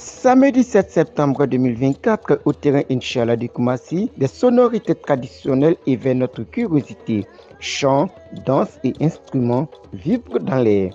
Samedi 7 septembre 2024, au terrain Inch'Allah de Koumassi, des sonorités traditionnelles éveillent notre curiosité. Chants, danses et instruments vibrent dans l'air.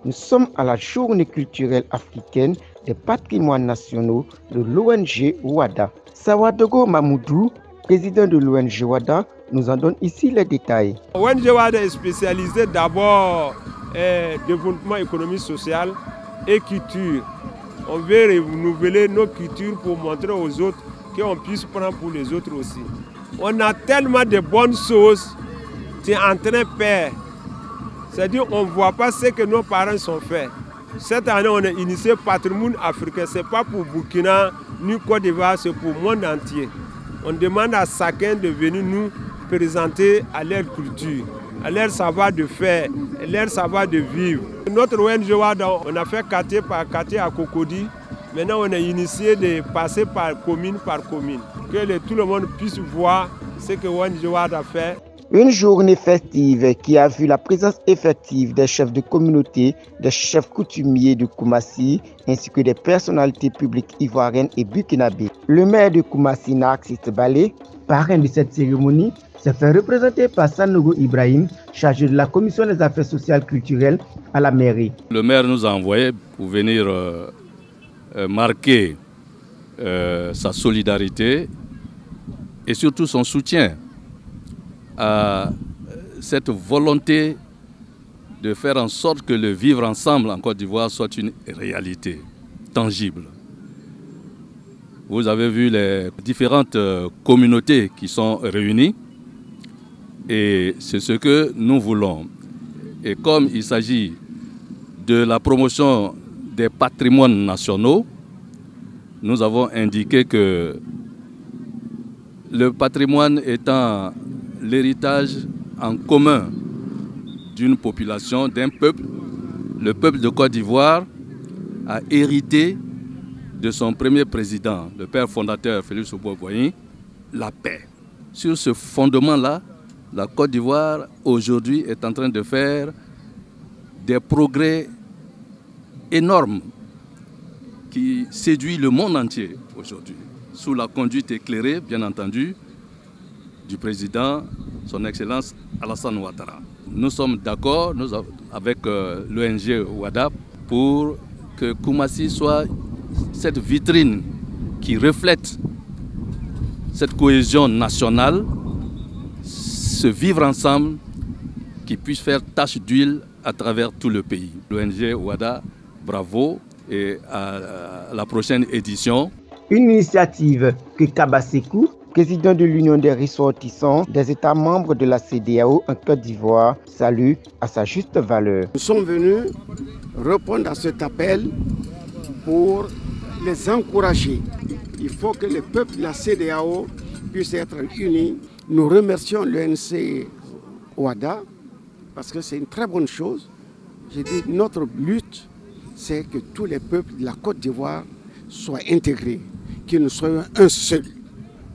Nous sommes à la journée culturelle africaine des patrimoines nationaux de l'ONG WADA. Sawadogo Mamoudou, président de l'ONG WADA, nous en donne ici les détails. L'ONG WADA est spécialisée d'abord développement économique, social et culture. On veut renouveler nos cultures pour montrer aux autres qu'on puisse prendre pour les autres aussi. On a tellement de bonnes choses qui sont en train de faire. C'est-à-dire qu'on ne voit pas ce que nos parents ont fait. Cette année, on a initié Patrimoine africain. Ce n'est pas pour Burkina ni Côte d'Ivoire, c'est pour le monde entier. On demande à chacun de venir nous présenter à leur culture, à leur savoir de faire, à leur savoir de vivre. Notre ONG WADA, on a fait quartier par quartier à Cocody. Maintenant, on a initié de passer par commune, que tout le monde puisse voir ce que l'ONG WADA fait. Une journée festive qui a vu la présence effective des chefs de communauté, des chefs coutumiers de Koumassi, ainsi que des personnalités publiques ivoiriennes et burkinabées. Le maire de Koumassi, Narcisse Balé, parrain de cette cérémonie, s'est fait représenter par Sanogo Ibrahim, chargé de la commission des affaires sociales culturelles à la mairie. Le maire nous a envoyé pour venir marquer sa solidarité et surtout son soutien à cette volonté de faire en sorte que le vivre ensemble en Côte d'Ivoire soit une réalité tangible. Vous avez vu les différentes communautés qui sont réunies et c'est ce que nous voulons. Et comme il s'agit de la promotion des patrimoines nationaux, nous avons indiqué que le patrimoine étant l'héritage en commun d'une population, d'un peuple. Le peuple de Côte d'Ivoire a hérité de son premier président, le père fondateur Félix Houphouët-Boigny, la paix. Sur ce fondement-là, la Côte d'Ivoire aujourd'hui est en train de faire des progrès énormes qui séduisent le monde entier aujourd'hui, sous la conduite éclairée, bien entendu, du président, son Excellence Alassane Ouattara. Nous sommes d'accord avec l'ONG WADA pour que Koumassi soit cette vitrine qui reflète cette cohésion nationale, ce vivre ensemble qui puisse faire tache d'huile à travers tout le pays. L'ONG WADA, bravo et à la prochaine édition. Une initiative que Kaba Sekou, président de l'Union des ressortissants des États membres de la CEDEAO en Côte d'Ivoire, salue à sa juste valeur. Nous sommes venus répondre à cet appel pour les encourager. Il faut que le peuple de la CEDEAO puisse être unis. Nous remercions l'ONG WADA parce que c'est une très bonne chose. J'ai dit notre but, c'est que tous les peuples de la Côte d'Ivoire soient intégrés, qu'ils ne soient un seul.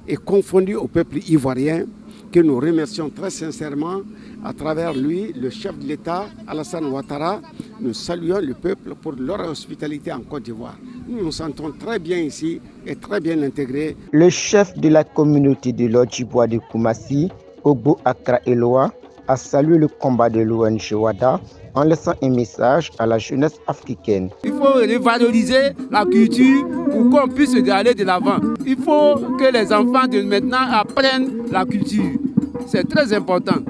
Et confondu au peuple ivoirien, que nous remercions très sincèrement à travers lui, le chef de l'État, Alassane Ouattara. Nous saluons le peuple pour leur hospitalité en Côte d'Ivoire. Nous nous sentons très bien ici et très bien intégrés. Le chef de la communauté de l'Odjibois de Koumassi, Ogbo Akra Eloa, a salué le combat de l'ONG WADA en laissant un message à la jeunesse africaine. Il faut revaloriser la culture pour qu'on puisse aller de l'avant. Il faut que les enfants de maintenant apprennent la culture. C'est très important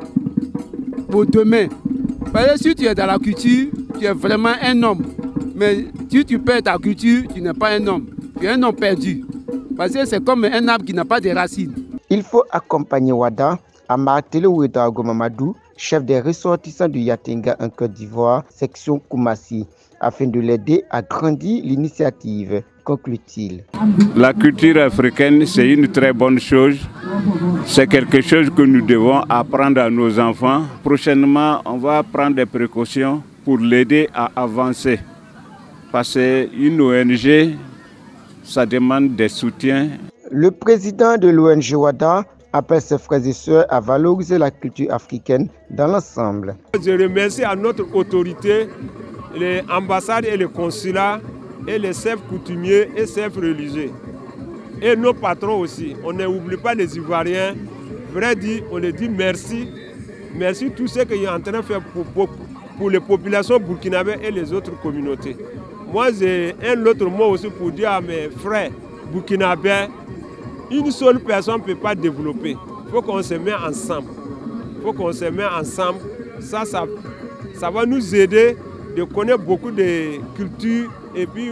pour demain. Parce que si tu es dans la culture, tu es vraiment un homme. Mais si tu perds ta culture, tu n'es pas un homme. Tu es un homme perdu. Parce que c'est comme un arbre qui n'a pas de racines. Il faut accompagner WADA à marteler Ouedraogo Mamadou, chef des ressortissants de Yatenga en Côte d'Ivoire, section Koumassi, afin de l'aider à grandir l'initiative. conclut-il. La culture africaine, c'est une très bonne chose. C'est quelque chose que nous devons apprendre à nos enfants. Prochainement, on va prendre des précautions pour l'aider à avancer. Parce qu'une ONG, ça demande des soutiens. Le président de l'ONG WADA appelle ses frères et sœurs à valoriser la culture africaine dans l'ensemble. Je remercie à notre autorité, les ambassades et les consulats, et les chefs coutumiers et chefs religieux. Et nos patrons aussi. On n'oublie pas les Ivoiriens. Vrai dit, on les dit merci. Merci tout ce qu'ils sont en train de faire pour les populations burkinabées et les autres communautés. Moi, j'ai un autre mot aussi pour dire à mes frères burkinabés, une seule personne ne peut pas développer. Il faut qu'on se mette ensemble. Il faut qu'on se mette ensemble. Ça va nous aider de connaître beaucoup de cultures et puis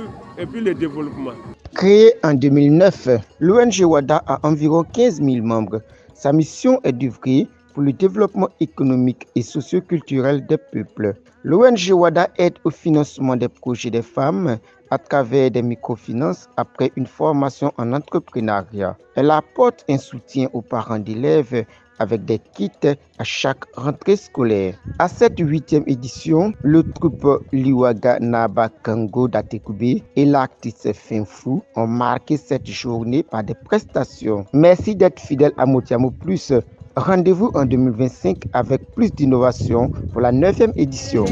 le développement. Créé en 2009, l'ONG WADA a environ 15 000 membres. Sa mission est d'œuvrer pour le développement économique et socio-culturel des peuples. L'ONG WADA aide au financement des projets des femmes à travers des microfinances après une formation en entrepreneuriat. Elle apporte un soutien aux parents d'élèves avec des kits à chaque rentrée scolaire. À cette 8e édition, le troupe Liwaga Naba Kango d'Atekoubé et l'artiste Finfou ont marqué cette journée par des prestations. Merci d'être fidèle à Motiamo Plus. Rendez-vous en 2025 avec plus d'innovation pour la 9e édition.